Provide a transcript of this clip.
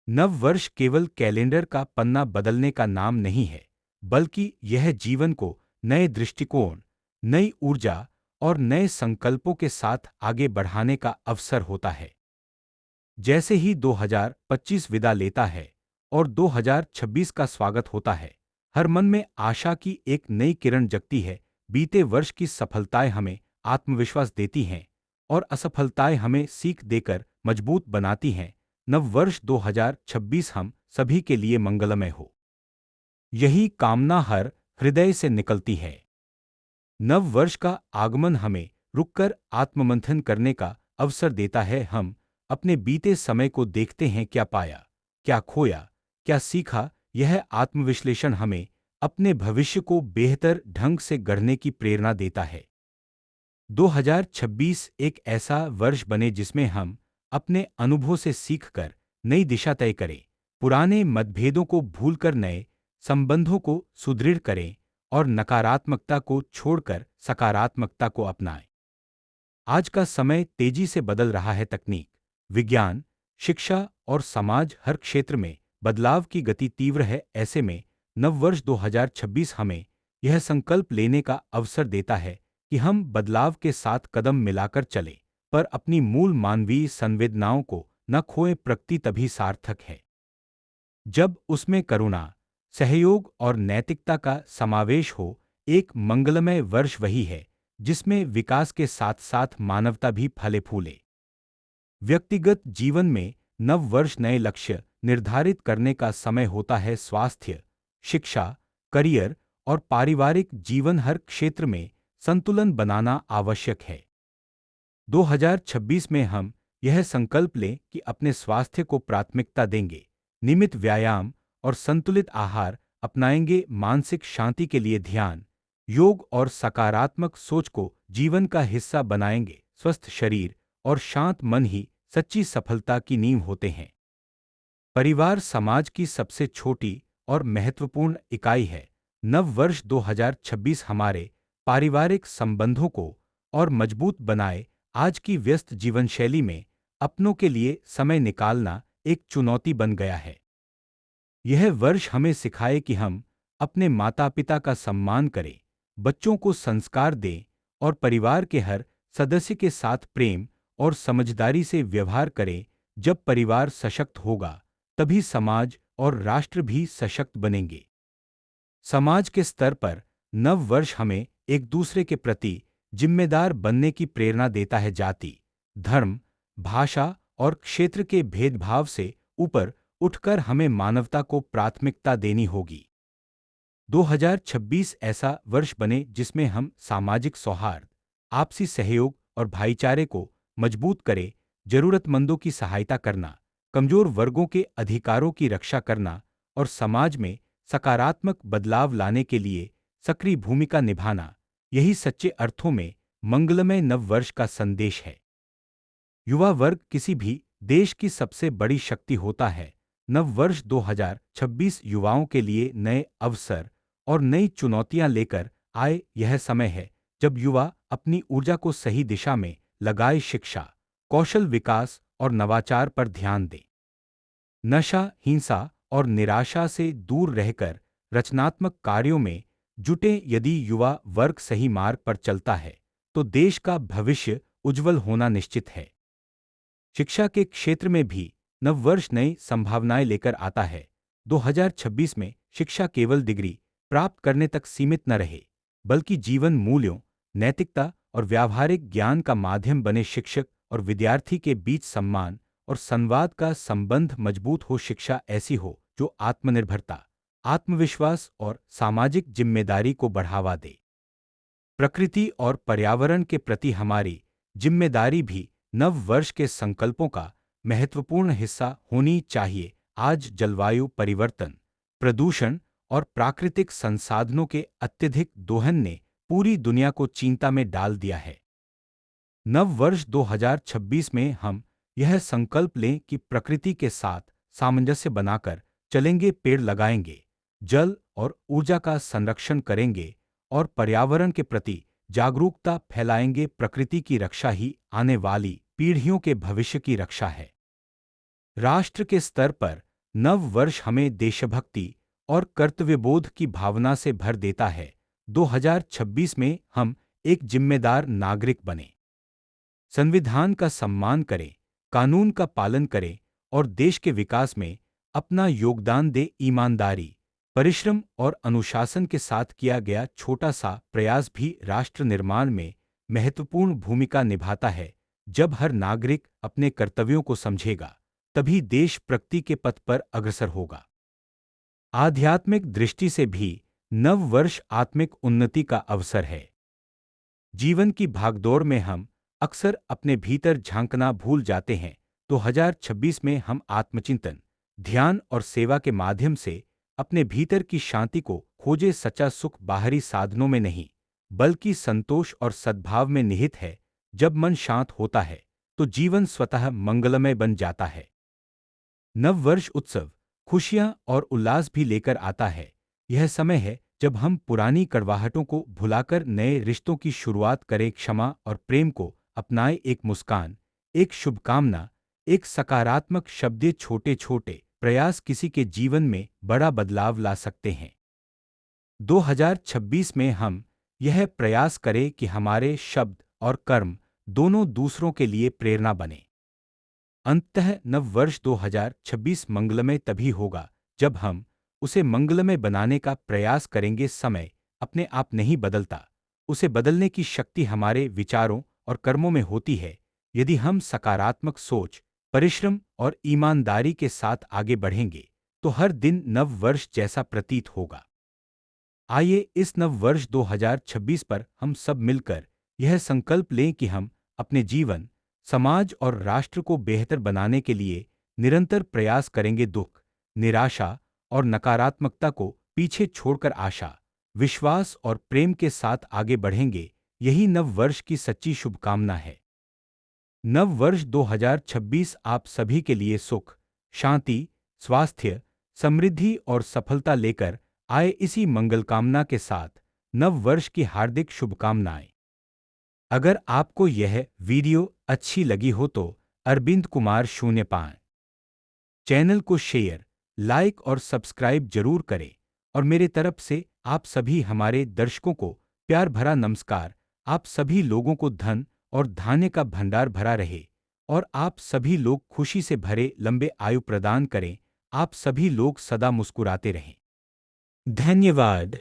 नव वर्ष केवल कैलेंडर का पन्ना बदलने का नाम नहीं है, बल्कि यह जीवन को नए दृष्टिकोण, नई ऊर्जा और नए संकल्पों के साथ आगे बढ़ाने का अवसर होता है। जैसे ही 2025 विदा लेता है और 2026 का स्वागत होता है, हर मन में आशा की एक नई किरण जगती है। बीते वर्ष की सफलताएं हमें आत्मविश्वास देती हैं और असफलताएं हमें सीख देकर मजबूत बनाती हैं। नव वर्ष 2026 हम सभी के लिए मंगलमय हो, यही कामना हर हृदय से निकलती है। नव वर्ष का आगमन हमें रुककर आत्ममंथन करने का अवसर देता है। हम अपने बीते समय को देखते हैं, क्या पाया, क्या खोया, क्या सीखा। यह आत्मविश्लेषण हमें अपने भविष्य को बेहतर ढंग से गढ़ने की प्रेरणा देता है। 2026 एक ऐसा वर्ष बने जिसमें हम अपने अनुभव से सीखकर नई दिशा तय करें, पुराने मतभेदों को भूलकर नए संबंधों को सुदृढ़ करें और नकारात्मकता को छोड़कर सकारात्मकता को अपनाएं। आज का समय तेजी से बदल रहा है। तकनीक, विज्ञान, शिक्षा और समाज, हर क्षेत्र में बदलाव की गति तीव्र है। ऐसे में नववर्ष 2026 हमें यह संकल्प लेने का अवसर देता है कि हम बदलाव के साथ कदम मिलाकर चलें, पर अपनी मूल मानवीय संवेदनाओं को न खोएं। प्रकृति तभी सार्थक है जब उसमें करुणा, सहयोग और नैतिकता का समावेश हो। एक मंगलमय वर्ष वही है जिसमें विकास के साथ साथ मानवता भी फले फूले। व्यक्तिगत जीवन में नव वर्ष नए लक्ष्य निर्धारित करने का समय होता है। स्वास्थ्य, शिक्षा, करियर और पारिवारिक जीवन, हर क्षेत्र में संतुलन बनाना आवश्यक है। 2026 में हम यह संकल्प लें कि अपने स्वास्थ्य को प्राथमिकता देंगे, नियमित व्यायाम और संतुलित आहार अपनाएंगे, मानसिक शांति के लिए ध्यान, योग और सकारात्मक सोच को जीवन का हिस्सा बनाएंगे। स्वस्थ शरीर और शांत मन ही सच्ची सफलता की नींव होते हैं। परिवार समाज की सबसे छोटी और महत्वपूर्ण इकाई है। नव वर्ष 2026 हमारे पारिवारिक संबंधों को और मजबूत बनाए। आज की व्यस्त जीवनशैली में अपनों के लिए समय निकालना एक चुनौती बन गया है। यह वर्ष हमें सिखाए कि हम अपने माता पिता का सम्मान करें, बच्चों को संस्कार दें और परिवार के हर सदस्य के साथ प्रेम और समझदारी से व्यवहार करें। जब परिवार सशक्त होगा, तभी समाज और राष्ट्र भी सशक्त बनेंगे। समाज के स्तर पर नव वर्ष हमें एक दूसरे के प्रति जिम्मेदार बनने की प्रेरणा देता है। जाति, धर्म, भाषा और क्षेत्र के भेदभाव से ऊपर उठकर हमें मानवता को प्राथमिकता देनी होगी। 2026 ऐसा वर्ष बने जिसमें हम सामाजिक सौहार्द, आपसी सहयोग और भाईचारे को मजबूत करें। जरूरतमंदों की सहायता करना, कमजोर वर्गों के अधिकारों की रक्षा करना और समाज में सकारात्मक बदलाव लाने के लिए सक्रिय भूमिका निभाना, यही सच्चे अर्थों में मंगलमय नव वर्ष का संदेश है। युवा वर्ग किसी भी देश की सबसे बड़ी शक्ति होता है। नव वर्ष 2026 युवाओं के लिए नए अवसर और नई चुनौतियां लेकर आए। यह समय है जब युवा अपनी ऊर्जा को सही दिशा में लगाए, शिक्षा, कौशल विकास और नवाचार पर ध्यान दें। नशा, हिंसा और निराशा से दूर रहकर रचनात्मक कार्यों में जुटें। यदि युवा वर्ग सही मार्ग पर चलता है, तो देश का भविष्य उज्जवल होना निश्चित है। शिक्षा के क्षेत्र में भी नववर्ष नई संभावनाएं लेकर आता है। 2026 में शिक्षा केवल डिग्री प्राप्त करने तक सीमित न रहे, बल्कि जीवन मूल्यों, नैतिकता और व्यावहारिक ज्ञान का माध्यम बने। शिक्षक और विद्यार्थी के बीच सम्मान और संवाद का संबंध मजबूत हो। शिक्षा ऐसी हो जो आत्मनिर्भरता, आत्मविश्वास और सामाजिक जिम्मेदारी को बढ़ावा दे। प्रकृति और पर्यावरण के प्रति हमारी जिम्मेदारी भी नव वर्ष के संकल्पों का महत्वपूर्ण हिस्सा होनी चाहिए। आज जलवायु परिवर्तन, प्रदूषण और प्राकृतिक संसाधनों के अत्यधिक दोहन ने पूरी दुनिया को चिंता में डाल दिया है। नव वर्ष 2026 में हम यह संकल्प लें कि प्रकृति के साथ सामंजस्य बनाकर चलेंगे, पेड़ लगाएंगे, जल और ऊर्जा का संरक्षण करेंगे और पर्यावरण के प्रति जागरूकता फैलाएंगे। प्रकृति की रक्षा ही आने वाली पीढ़ियों के भविष्य की रक्षा है। राष्ट्र के स्तर पर नव वर्ष हमें देशभक्ति और कर्तव्यबोध की भावना से भर देता है। 2026 में हम एक जिम्मेदार नागरिक बने, संविधान का सम्मान करें, कानून का पालन करें और देश के विकास में अपना योगदान दें। ईमानदारी, परिश्रम और अनुशासन के साथ किया गया छोटा सा प्रयास भी राष्ट्र निर्माण में महत्वपूर्ण भूमिका निभाता है। जब हर नागरिक अपने कर्तव्यों को समझेगा, तभी देश प्रगति के पथ पर अग्रसर होगा। आध्यात्मिक दृष्टि से भी नव वर्ष आत्मिक उन्नति का अवसर है। जीवन की भागदौड़ में हम अक्सर अपने भीतर झांकना भूल जाते हैं। 2026 में हम आत्मचिंतन, ध्यान और सेवा के माध्यम से अपने भीतर की शांति को खोजे। सच्चा सुख बाहरी साधनों में नहीं, बल्कि संतोष और सद्भाव में निहित है। जब मन शांत होता है, तो जीवन स्वतः मंगलमय बन जाता है। नव वर्ष उत्सव खुशियां और उल्लास भी लेकर आता है। यह समय है जब हम पुरानी कड़वाहटों को भुलाकर नए रिश्तों की शुरुआत करें। क्षमा और प्रेम को अपनाएं। एक मुस्कान, एक शुभकामना, एक सकारात्मक शब्द, ये छोटे छोटे प्रयास किसी के जीवन में बड़ा बदलाव ला सकते हैं। 2026 में हम यह प्रयास करें कि हमारे शब्द और कर्म दोनों दूसरों के लिए प्रेरणा बने। अंततः नव वर्ष 2026 मंगलमय तभी होगा जब हम उसे मंगलमय बनाने का प्रयास करेंगे। समय अपने आप नहीं बदलता, उसे बदलने की शक्ति हमारे विचारों और कर्मों में होती है। यदि हम सकारात्मक सोच, परिश्रम और ईमानदारी के साथ आगे बढ़ेंगे, तो हर दिन नव वर्ष जैसा प्रतीत होगा। आइए इस नव वर्ष 2026 पर हम सब मिलकर यह संकल्प लें कि हम अपने जीवन, समाज और राष्ट्र को बेहतर बनाने के लिए निरंतर प्रयास करेंगे। दुख, निराशा और नकारात्मकता को पीछे छोड़कर आशा, विश्वास और प्रेम के साथ आगे बढ़ेंगे। यही नव वर्ष की सच्ची शुभकामना है। नव वर्ष 2026 आप सभी के लिए सुख, शांति, स्वास्थ्य, समृद्धि और सफलता लेकर आए। इसी मंगल कामना के साथ नव वर्ष की हार्दिक शुभकामनाएं। अगर आपको यह वीडियो अच्छी लगी हो तो अरविंद कुमार 05 चैनल को शेयर, लाइक और सब्सक्राइब जरूर करें। और मेरे तरफ से आप सभी हमारे दर्शकों को प्यार भरा नमस्कार। आप सभी लोगों को धन और धान्य का भंडार भरा रहे और आप सभी लोग खुशी से भरे लंबे आयु प्रदान करें। आप सभी लोग सदा मुस्कुराते रहें। धन्यवाद।